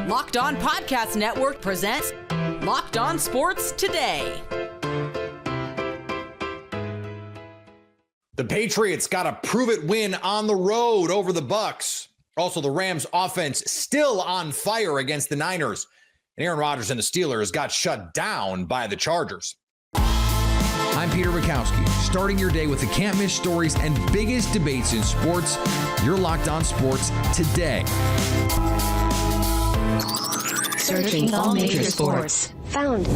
Locked On Podcast Network presents Locked On Sports Today. The Patriots got a prove-it win on the road over the Bucs. Also, the Rams offense still on fire against the Niners. And Aaron Rodgers and the Steelers got shut down by the Chargers. I'm Peter Bukowski, starting your day with the can't-miss stories and biggest debates in sports. You're Locked On Sports Today. Searching all major sports. Found.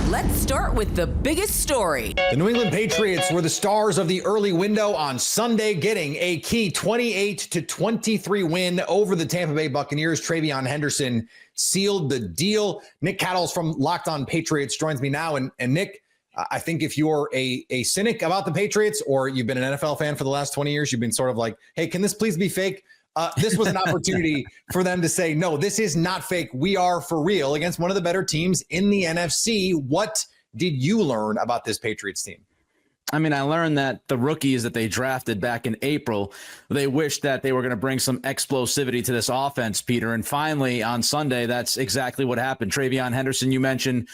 Let's start with the biggest story. The New England Patriots were the stars of the early window on Sunday, getting a key 28-23 win over the Tampa Bay Buccaneers. TreVeyon Henderson sealed the deal. Nick Cattles from Locked On Patriots joins me now. And Nick, I think if you're a cynic about the Patriots, or you've been an NFL fan for the last 20 years, you've been sort of like, hey, can this please be fake? This was an opportunity for them to say, no, this is not fake. We are for real against one of the better teams in the NFC. What did you learn about this Patriots team? I mean, I learned that the rookies that they drafted back in April, they wished that they were going to bring some explosivity to this offense, Peter. And finally, on Sunday, that's exactly what happened. TreVeyon Henderson, you mentioned,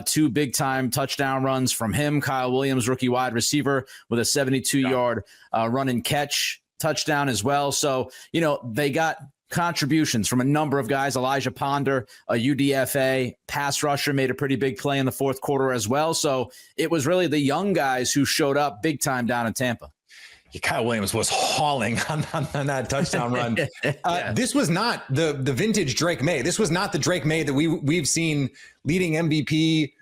two big-time touchdown runs from him. Kyle Williams, rookie wide receiver, with a 72-yard run and catch touchdown as well. So, you know, they got contributions from a number of guys. Elijah Ponder, a UDFA pass rusher, made a pretty big play in the fourth quarter as well. So it was really the young guys who showed up big time down in Tampa. Kyle Williams was hauling on that touchdown run. This was not the vintage Drake May. This was not the Drake May that we've seen leading MVP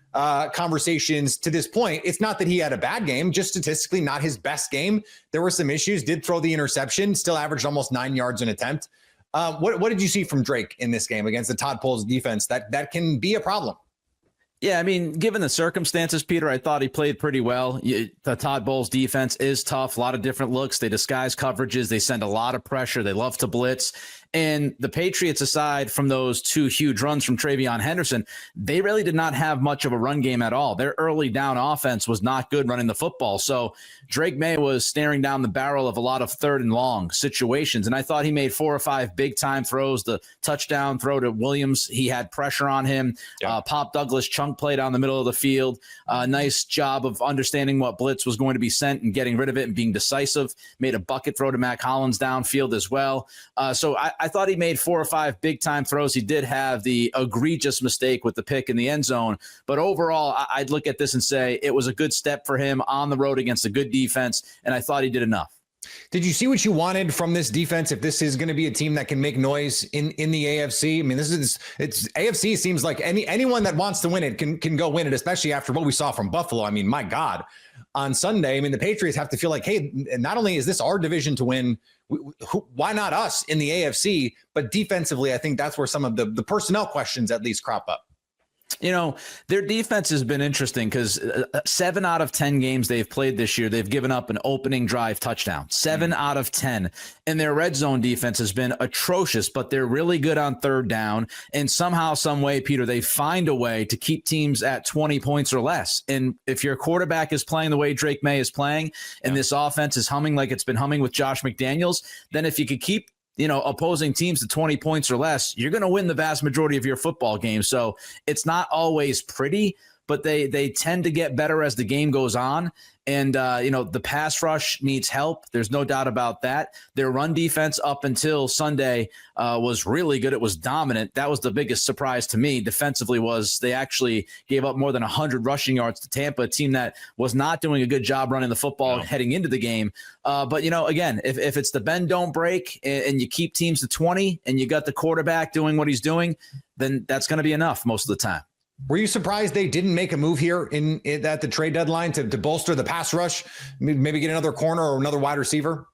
conversations to this point. It's not that he had a bad game, just statistically not his best game. There were some issues, did throw the interception, still averaged almost 9 yards an attempt. What did you see from Drake in this game against the Todd Bowles defense that can be a problem? Yeah, I mean, given the circumstances, Peter, I thought he played pretty well. The Todd Bowles defense is tough, a lot of different looks. They disguise coverages. They send a lot of pressure. They love to blitz. And the Patriots, aside from those two huge runs from TreVeyon Henderson, they really did not have much of a run game at all. Their early down offense was not good running the football. So Drake May was staring down the barrel of a lot of third and long situations. And I thought he made 4 or 5 big time throws. The touchdown throw to Williams, he had pressure on him. Yeah. Pop Douglas chunk play down the middle of the field. Nice job of understanding what blitz was going to be sent and getting rid of it and being decisive. Made a bucket throw to Mac Hollins downfield as well. So I thought he made 4 or 5 big-time throws. He did have the egregious mistake with the pick in the end zone. But overall, I'd look at this and say it was a good step for him on the road against a good defense, and I thought he did enough. Did you see what you wanted from this defense if this is going to be a team that can make noise in the AFC? I mean, it's AFC seems like anyone that wants to win it can go win it, especially after what we saw from Buffalo. I mean, my God, on Sunday, I mean, the Patriots have to feel like, hey, not only is this our division to win, why not us in the AFC? But defensively, I think that's where some of the personnel questions at least crop up. You know, their defense has been interesting because 7 out of 10 games they've played this year, they've given up an opening drive touchdown. 7 out of 10. And their red zone defense has been atrocious, but they're really good on third down. And somehow, some way, Peter, they find a way to keep teams at 20 points or less. And if your quarterback is playing the way Drake May is playing, and this offense is humming like it's been humming with Josh McDaniels, then if you could keep opposing teams to 20 points or less, you're going to win the vast majority of your football games. So it's not always pretty, but they tend to get better as the game goes on. And, the pass rush needs help. There's no doubt about that. Their run defense up until Sunday was really good. It was dominant. That was the biggest surprise to me defensively, was they actually gave up more than 100 rushing yards to Tampa, a team that was not doing a good job running the football heading into the game. But, again, if it's the bend don't break and you keep teams to 20 and you got the quarterback doing what he's doing, then that's going to be enough most of the time. Were you surprised they didn't make a move here at the trade deadline to bolster the pass rush, maybe get another corner or another wide receiver?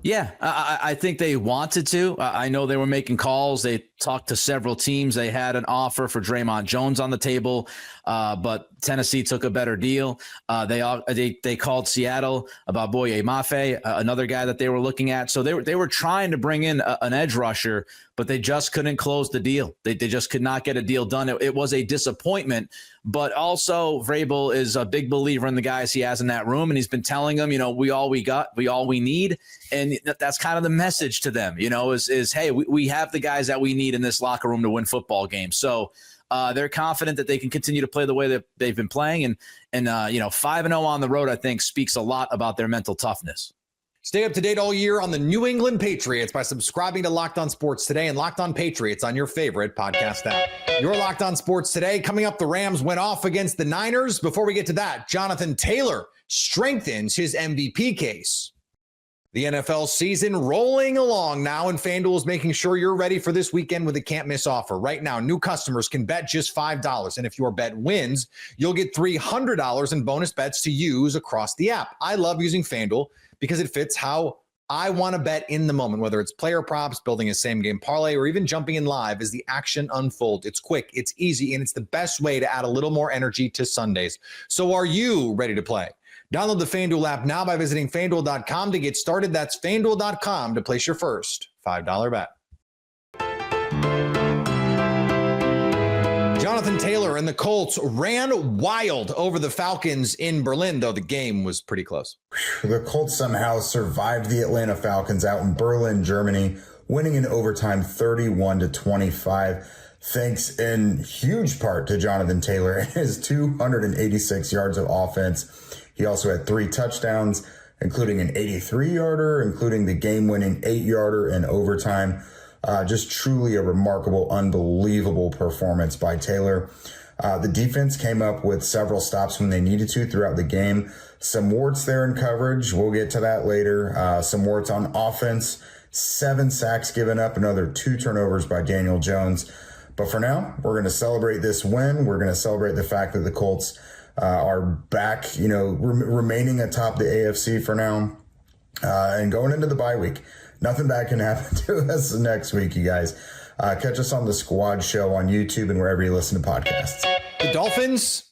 Yeah, I think they wanted to. I know they were making calls. They talked to several teams. They had an offer for Draymond Jones on the table, but Tennessee took a better deal. They called Seattle about Boye Mafe, another guy that they were looking at. So they were trying to bring in an edge rusher, but they just couldn't close the deal. They just could not get a deal done. It was a disappointment. But also, Vrabel is a big believer in the guys he has in that room, and he's been telling them, we all we got, we all we need. And And that's kind of the message to them, is hey, we have the guys that we need in this locker room to win football games. So they're confident that they can continue to play the way that they've been playing. And 5-0 on the road, I think, speaks a lot about their mental toughness. Stay up to date all year on the New England Patriots by subscribing to Locked On Sports Today and Locked On Patriots on your favorite podcast app. Your Locked On Sports Today. Coming up, the Rams went off against the Niners. Before we get to that, Jonathan Taylor strengthens his MVP case. The NFL season rolling along now, and FanDuel is making sure you're ready for this weekend with a can't-miss offer. Right now, new customers can bet just $5, and if your bet wins, you'll get $300 in bonus bets to use across the app. I love using FanDuel because it fits how I want to bet in the moment, whether it's player props, building a same-game parlay, or even jumping in live as the action unfolds. It's quick, it's easy, and it's the best way to add a little more energy to Sundays. So are you ready to play? Download the FanDuel app now by visiting FanDuel.com to get started. That's FanDuel.com to place your first $5 bet. Jonathan Taylor and the Colts ran wild over the Falcons in Berlin, though the game was pretty close. The Colts somehow survived the Atlanta Falcons out in Berlin, Germany, winning in overtime 31-25, thanks in huge part to Jonathan Taylor and his 286 yards of offense. He also had 3 touchdowns, including an 83-yarder, including the game-winning 8-yarder in overtime. Just truly a remarkable, unbelievable performance by Taylor. The defense came up with several stops when they needed to throughout the game. Some warts there in coverage. We'll get to that later. Some warts on offense. 7 sacks given up, another 2 turnovers by Daniel Jones. But for now, we're going to celebrate this win. We're going to celebrate the fact that the Colts are back, remaining atop the AFC for now. And going into the bye week. Nothing bad can happen to us next week, you guys. Catch us on the Squad Show on YouTube and wherever you listen to podcasts. The Dolphins,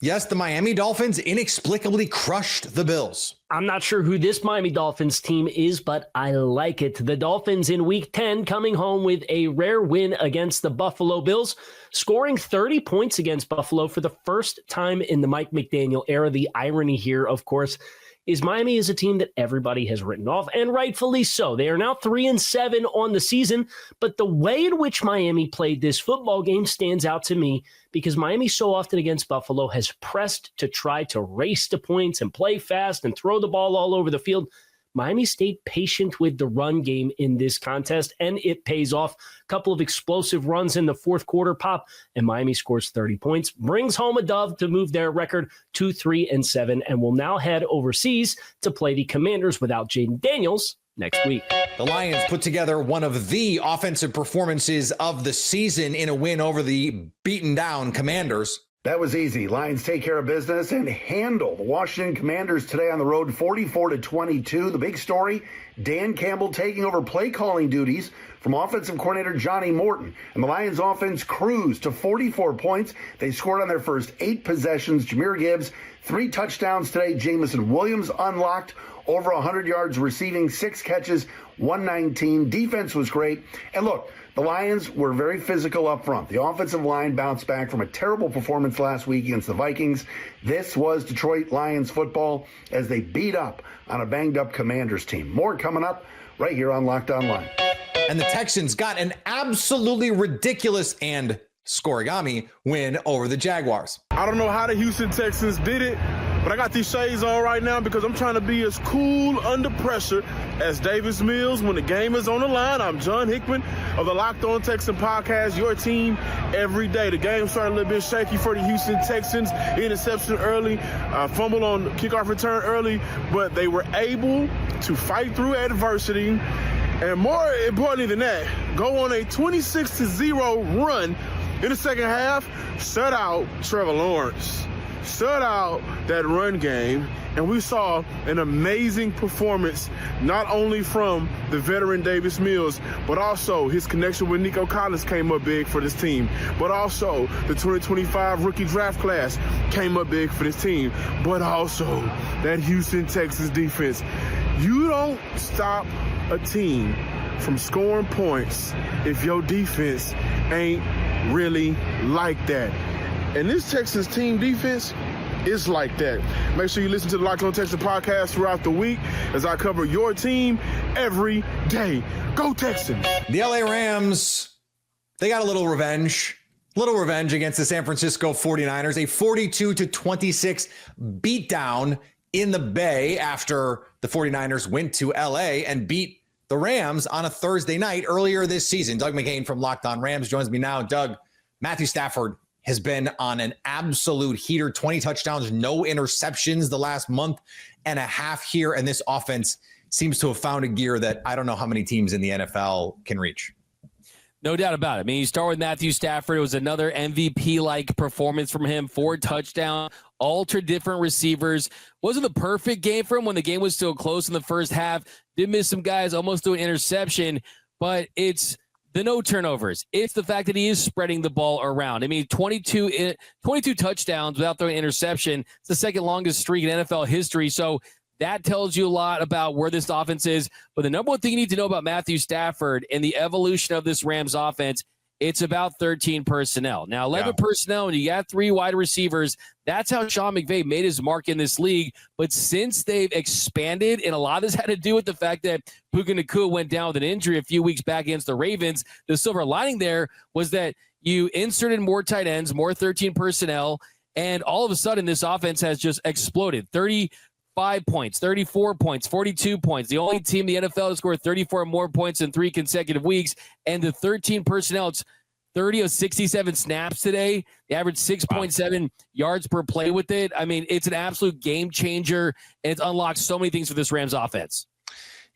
yes, the Miami Dolphins inexplicably crushed the Bills. I'm not sure who this Miami Dolphins team is, but I like it. The Dolphins in Week 10 coming home with a rare win against the Buffalo Bills, scoring 30 points against Buffalo for the first time in the Mike McDaniel era. The irony here, of course, is Miami is a team that everybody has written off, and rightfully so. They are now 3-7 on the season, but the way in which Miami played this football game stands out to me because Miami so often against Buffalo has pressed to try to race to points and play fast and throw the ball all over the field. Miami stayed patient with the run game in this contest, and it pays off. A couple of explosive runs in the fourth quarter pop, and Miami scores 30 points, brings home a dub to move their record to 3-7, and will now head overseas to play the Commanders without Jaden Daniels next week. The Lions put together one of the offensive performances of the season in a win over the beaten-down Commanders. That was easy. Lions take care of business and handle the Washington Commanders today on the road 44-22. The big story, Dan Campbell taking over play calling duties from offensive coordinator Johnny Morton. And the Lions offense cruised to 44 points. They scored on their first 8 possessions. Jahmyr Gibbs, 3 touchdowns today. Jamison Williams unlocked over 100 yards receiving, 6 catches, 119. Defense was great. And look, the Lions were very physical up front. The offensive line bounced back from a terrible performance last week against the Vikings. This was Detroit Lions football as they beat up on a banged-up Commanders team. More coming up right here on Locked On Lions. And the Texans got an absolutely ridiculous and scorigami win over the Jaguars. I don't know how the Houston Texans did it, but I got these shades on right now because I'm trying to be as cool under pressure as Davis Mills when the game is on the line. I'm John Hickman of the Locked On Texan podcast, your team every day. The game started a little bit shaky for the Houston Texans. Interception early, fumble on kickoff return early, but they were able to fight through adversity. And more importantly than that, go on a 26-0 run in the second half, shut out Trevor Lawrence, shut out that run game, and we saw an amazing performance not only from the veteran Davis Mills, but also his connection with Nico Collins came up big for this team, but also the 2025 rookie draft class came up big for this team, but also that Houston Texans defense. You don't stop a team from scoring points if your defense ain't really like that. And this Texans team defense, it's like that. Make sure you listen to the Locked On Texans podcast throughout the week as I cover your team every day. Go Texans! The LA Rams, they got a little revenge against the San Francisco 49ers, a 42-26 beatdown in the Bay after the 49ers went to LA and beat the Rams on a Thursday night earlier this season. Doug McCain from Locked On Rams joins me now. Doug, Matthew Stafford has been on an absolute heater, 20 touchdowns, no interceptions the last month and a half here, and this offense seems to have found a gear that I don't know how many teams in the NFL can reach. No doubt about it. I mean, you start with Matthew Stafford. It was another MVP-like performance from him. 4 touchdowns, all to different receivers. Wasn't the perfect game for him when the game was still close in the first half. Did miss some guys, almost threw an interception. But it's the no turnovers. It's the fact that he is spreading the ball around. I mean, 22 touchdowns without throwing an interception. It's the second longest streak in NFL history. So that tells you a lot about where this offense is. But the number one thing you need to know about Matthew Stafford and the evolution of this Rams offense, it's about 13 personnel. Now, 11 personnel, and you got 3 wide receivers. That's how Sean McVay made his mark in this league. But since they've expanded, and a lot of this had to do with the fact that Puka Nacua went down with an injury a few weeks back against the Ravens, the silver lining there was that you inserted more tight ends, more 13 personnel, and all of a sudden this offense has just exploded. 35 points, 34 points, 42 points. The only team in the NFL to score 34 or more points in 3 consecutive weeks. And the 13 personnel, it's 30 of 67 snaps today. They average 6.7 yards per play with it. I mean, it's an absolute game changer, and it's unlocked so many things for this Rams offense.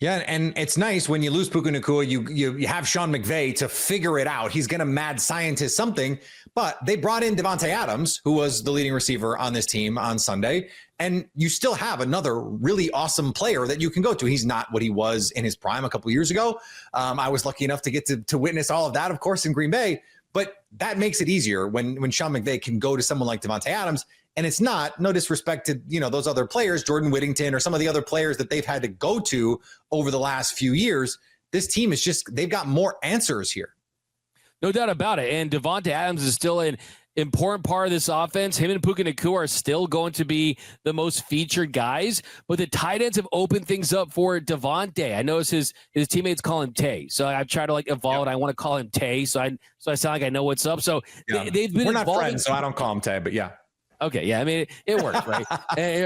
Yeah, and it's nice when you lose Puka Nacua, you have Sean McVay to figure it out. He's going to mad scientist something, but they brought in Devontae Adams, who was the leading receiver on this team on Sunday, and you still have another really awesome player that you can go to. He's not what he was in his prime a couple years ago. I was lucky enough to get to witness all of that, of course, in Green Bay, but that makes it easier when Sean McVay can go to someone like Devontae Adams. And it's not, no disrespect to, those other players, Jordan Whittington or some of the other players that they've had to go to over the last few years. This team is just, they've got more answers here. No doubt about it. And Devontae Adams is still an important part of this offense. Him and Puka Nacua are still going to be the most featured guys, but the tight ends have opened things up for Devontae. I notice his teammates call him Tay. So I've tried to evolve it. I want to call him Tay. So I sound like I know what's up. So they've been, we're not friends, so I don't call him Tay, but yeah. Okay, yeah, I mean, it works, right?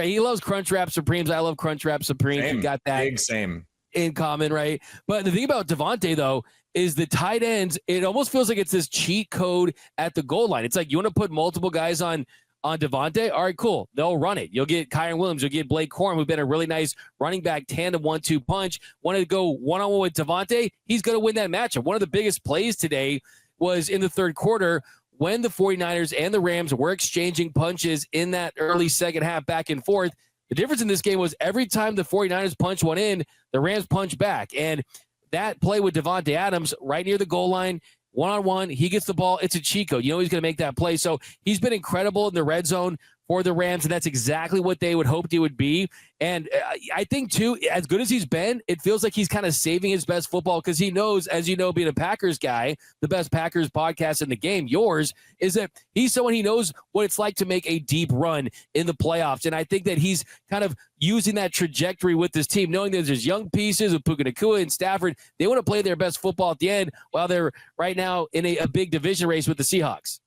He loves Crunchwrap Supremes. I love Crunchwrap Supremes. Same. We got that big same in common, right? But the thing about Devontae, though, is the tight ends, it almost feels like it's this cheat code at the goal line. It's like you want to put multiple guys on Devontae. All right, cool. They'll run it. You'll get Kyron Williams. You'll get Blake Corum, who's been a really nice running back tandem 1-2 punch. Want to go one-on-one with Devontae? He's going to win that matchup. One of the biggest plays today was in the third quarter when the 49ers and the Rams were exchanging punches in that early second half back and forth. The difference in this game was every time the 49ers punch one in, the Rams punch back. And that play with Devontae Adams right near the goal line, one-on-one, he gets the ball. It's a cheat code. He's going to make that play. So he's been incredible in the red zone for the Rams, and that's exactly what they would hoped he would be. And I think, too, as good as he's been, it feels like he's kind of saving his best football because he knows, as you know, being a Packers guy, the best Packers podcast in the game, yours, is that he's someone he knows what it's like to make a deep run in the playoffs. And I think that he's kind of using that trajectory with this team, knowing that there's young pieces with Puka Nacua and Stafford. They want to play their best football at the end while they're right now in a big division race with the Seahawks.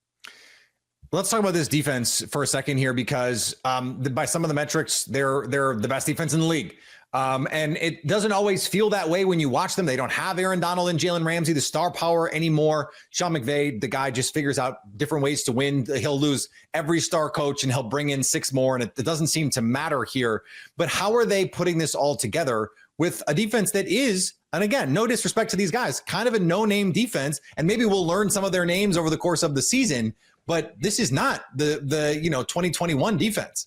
Let's talk about this defense for a second here because by some of the metrics, they're the best defense in the league. And it doesn't always feel that way when you watch them. They don't have Aaron Donald and Jalen Ramsey, the star power anymore. Sean McVay, the guy just figures out different ways to win. He'll lose every star coach and he'll bring in 6 more. And it doesn't seem to matter here. But how are they putting this all together with a defense that is, and again, no disrespect to these guys, kind of a no-name defense. And maybe we'll learn some of their names over the course of the season. But this is not the 2021 defense.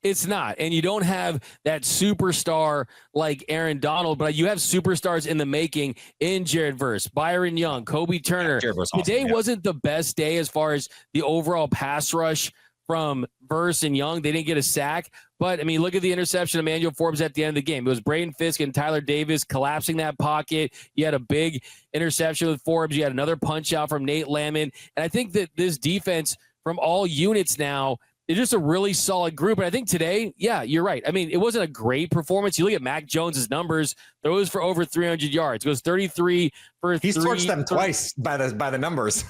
It's not. And you don't have that superstar like Aaron Donald, but you have superstars in the making in Jared Verse, Byron Young, Kobe Turner. Today wasn't the best day as far as the overall pass rush from Verse and Young. They didn't get a sack. But, I mean, look at the interception of Emmanuel Forbes at the end of the game. It was Braden Fisk and Tyler Davis collapsing that pocket. You had a big interception with Forbes. You had another punch out from Nate Lamon. And I think that this defense from all units now it's just a really solid group. And I think today, yeah, you're right. I mean, it wasn't a great performance. You look at Mac Jones's numbers, throws for over 300 yards, goes 33 for He's torched them twice by the numbers.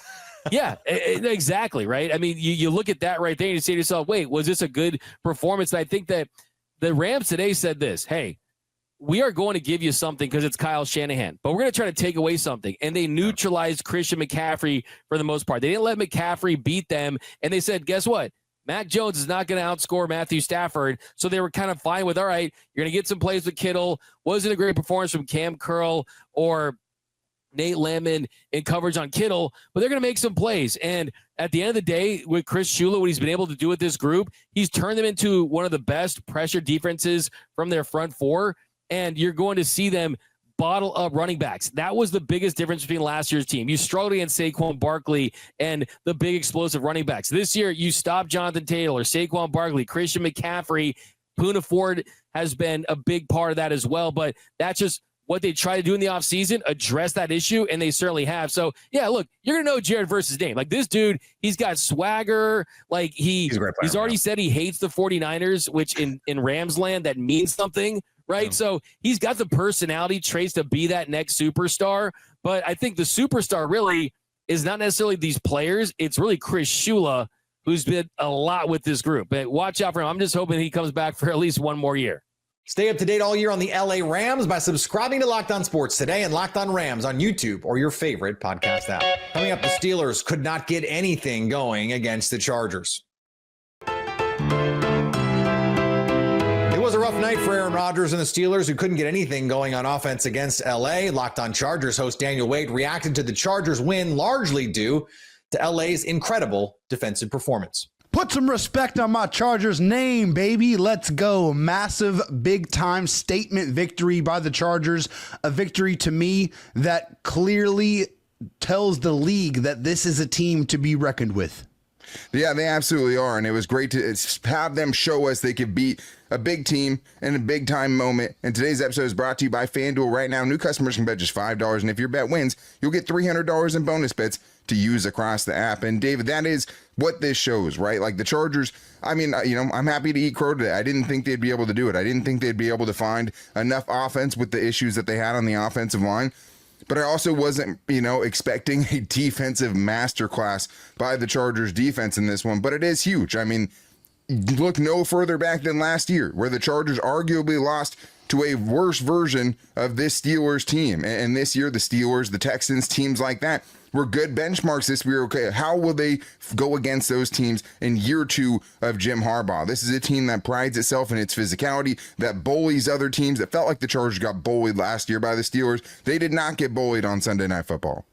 Yeah, exactly. Right. I mean, you look at that right there and you say to yourself, wait, was this a good performance? And I think that the Rams today said this, hey, we are going to give you something because it's Kyle Shanahan, but we're going to try to take away something. And they neutralized Christian McCaffrey for the most part. They didn't let McCaffrey beat them. And they said, guess what? Mac Jones is not going to outscore Matthew Stafford. So they were kind of fine with, all right, you're going to get some plays with Kittle. Wasn't a great performance from Cam Curl or Nate Lemon in coverage on Kittle, but they're going to make some plays. And at the end of the day, with Chris Shula, what he's been able to do with this group, he's turned them into one of the best pressure defenses from their front four. And you're going to see them bottle up running backs. That was the biggest difference between last year's team. You struggled against Saquon Barkley and the big explosive running backs. This year, you stop Jonathan Taylor, Saquon Barkley, Christian McCaffrey. Poona Ford has been a big part of that as well, but that's just what they try to do in the offseason, address that issue, and they certainly have. So, yeah, look, you're going to know Jared Verse's name. Like, this dude, he's got swagger. Like, he's already said he hates the 49ers, which in Rams land, that means something, right? Yeah. So he's got the personality traits to be that next superstar. But I think the superstar really is not necessarily these players. It's really Chris Shula, who's been a lot with this group. But watch out for him. I'm just hoping he comes back for at least one more year. Stay up to date all year on the LA Rams by subscribing to Locked On Sports today and Locked On Rams on YouTube or your favorite podcast app. Coming up, the Steelers could not get anything going against the Chargers. It was a rough night for Aaron Rodgers and the Steelers, who couldn't get anything going on offense against LA. Locked On Chargers host Daniel Wade reacted to the Chargers win largely due to LA's incredible defensive performance. Put some respect on my Chargers name, baby. Let's go. Massive, big-time statement victory by the Chargers. A victory to me that clearly tells the league that this is a team to be reckoned with. Yeah, they absolutely are. And it was great to have them show us they could beat a big team in a big-time moment. And today's episode is brought to you by FanDuel. Right now, new customers can bet just $5. And if your bet wins, you'll get $300 in bonus bets to use across the app. And David, that is what this shows, right? Like the Chargers, I mean, I'm happy to eat crow today. I didn't think they'd be able to do it. I didn't think they'd be able to find enough offense with the issues that they had on the offensive line. But I also wasn't, expecting a defensive masterclass by the Chargers defense in this one. But it is huge. I mean, look no further back than last year, where the Chargers arguably lost to a worse version of this Steelers team. And this year, the Steelers, the Texans, teams like that were good benchmarks this year. Okay, how will they go against those teams in year two of Jim Harbaugh? This is a team that prides itself in its physicality, that bullies other teams. It felt like the Chargers got bullied last year by the Steelers. They did not get bullied on Sunday Night Football.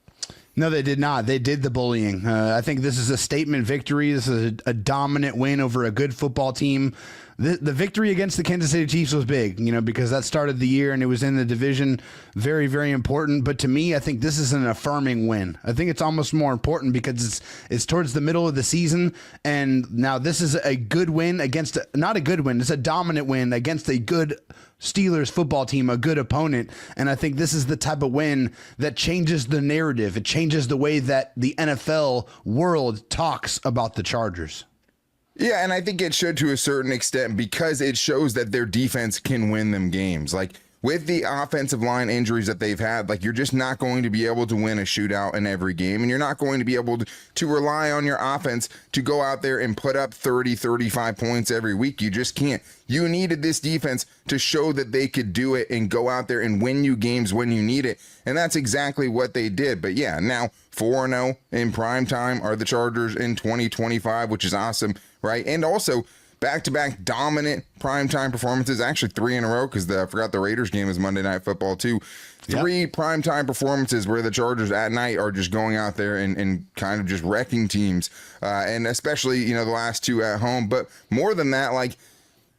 No, they did not. They did the bullying. I think this is a statement victory. This is a dominant win over a good football team. The victory against the Kansas City Chiefs was big, because that started the year and it was in the division. Very, very important. But to me, I think this is an affirming win. I think it's almost more important because it's towards the middle of the season. And now this is a good win against, not a good win, it's a dominant win against a good Steelers football team, a good opponent. And I think this is the type of win that changes the narrative. It changes the way that the NFL world talks about the Chargers. Yeah, and I think it should to a certain extent because it shows that their defense can win them games. Like with the offensive line injuries that they've had, like you're just not going to be able to win a shootout in every game, and you're not going to be able to rely on your offense to go out there and put up 30, 35 points every week. You just can't. You needed this defense to show that they could do it and go out there and win you games when you need it, and that's exactly what they did. But yeah, now 4-0 in prime time are the Chargers in 2025, which is awesome, right? And also back-to-back dominant primetime performances, actually 3 in a row because I forgot the Raiders game is Monday Night Football too. 3 primetime performances where the Chargers at night are just going out there and kind of just wrecking teams, and especially, the last 2 at home. But more than that, like,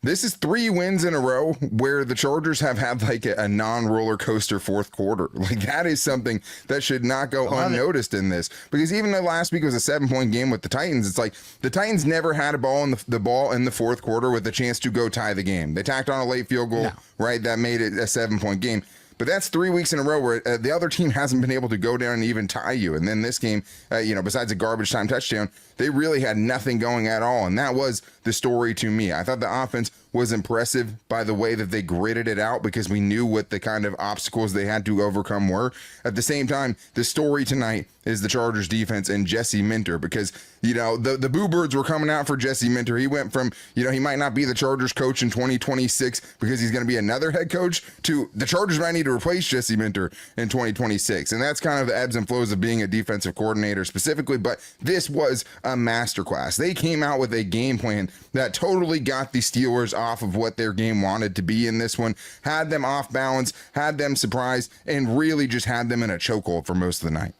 this is 3 wins in a row where the Chargers have had like a non-roller coaster fourth quarter. Like that is something that should not go unnoticed in this, because even though last week was a 7-point game with the Titans, it's like the Titans never had the ball in the fourth quarter with a chance to go tie the game. They tacked on a late field goal, right? That made it a 7-point game. but that's 3 weeks in a row where the other team hasn't been able to go down and even tie you. And then this game, besides a garbage time touchdown, they really had nothing going at all. And that was the story to me. I thought the offense was impressive by the way that they gritted it out, because we knew what the kind of obstacles they had to overcome were. At the same time, the story tonight is the Chargers defense and Jesse Minter, because, the Boo Birds were coming out for Jesse Minter. He went from, he might not be the Chargers coach in 2026 because he's going to be another head coach, to the Chargers might need to replace Jesse Minter in 2026. And that's kind of the ebbs and flows of being a defensive coordinator specifically. But this was a masterclass. They came out with a game plan that totally got the Steelers off of what their game wanted to be in this one, had them off balance, had them surprised, and really just had them in a chokehold for most of the night.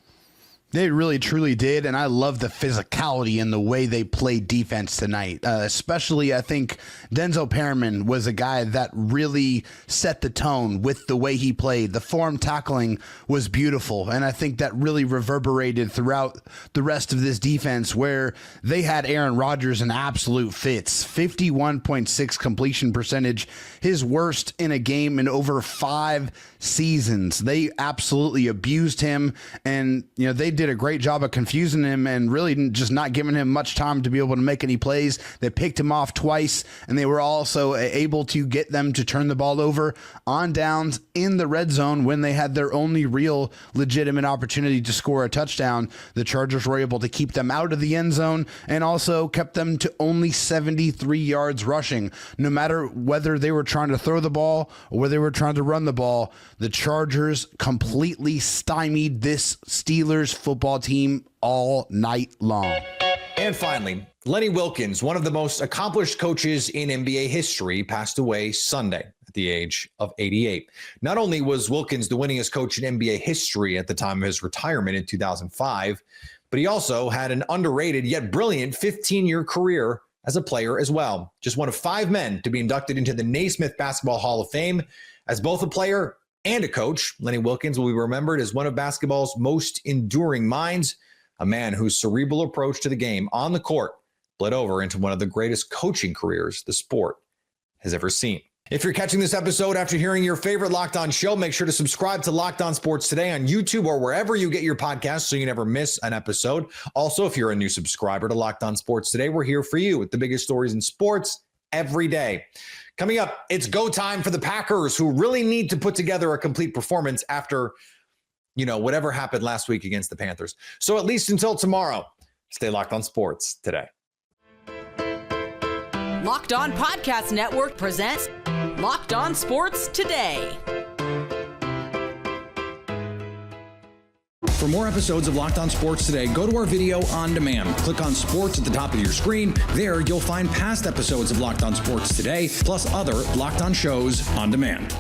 They really, truly did, and I love the physicality in the way they played defense tonight. Especially, I think Denzel Perriman was a guy that really set the tone with the way he played. The form tackling was beautiful, and I think that really reverberated throughout the rest of this defense, where they had Aaron Rodgers in absolute fits. 51.6 completion percentage, his worst in a game in over 5 seasons. They absolutely abused him, and they did a great job of confusing him and really just not giving him much time to be able to make any plays. They picked him off twice, and they were also able to get them to turn the ball over on downs in the red zone when they had their only real legitimate opportunity to score a touchdown. The Chargers were able to keep them out of the end zone and also kept them to only 73 yards rushing. No matter whether they were trying to throw the ball or whether they were trying to run the ball, the Chargers completely stymied this Steelers football team all night long. And finally, Lenny Wilkens, one of the most accomplished coaches in NBA history, passed away Sunday at the age of 88. Not only was Wilkens the winningest coach in NBA history at the time of his retirement in 2005, but he also had an underrated yet brilliant 15-year career as a player as well. Just one of 5 men to be inducted into the Naismith Basketball Hall of Fame. As both a player and a coach, Lenny Wilkens will be remembered as one of basketball's most enduring minds, a man whose cerebral approach to the game on the court bled over into one of the greatest coaching careers the sport has ever seen. If you're catching this episode after hearing your favorite Locked On show, make sure to subscribe to Locked On Sports Today on YouTube or wherever you get your podcasts so you never miss an episode. Also, if you're a new subscriber to Locked On Sports Today, we're here for you with the biggest stories in sports every day. Coming up, it's go time for the Packers, who really need to put together a complete performance after, whatever happened last week against the Panthers. So at least until tomorrow, stay locked on sports today. Locked On Podcast Network presents Locked On Sports Today. For more episodes of Locked On Sports Today, go to our video on demand. Click on sports at the top of your screen. There, you'll find past episodes of Locked On Sports Today, plus other Locked On shows on demand.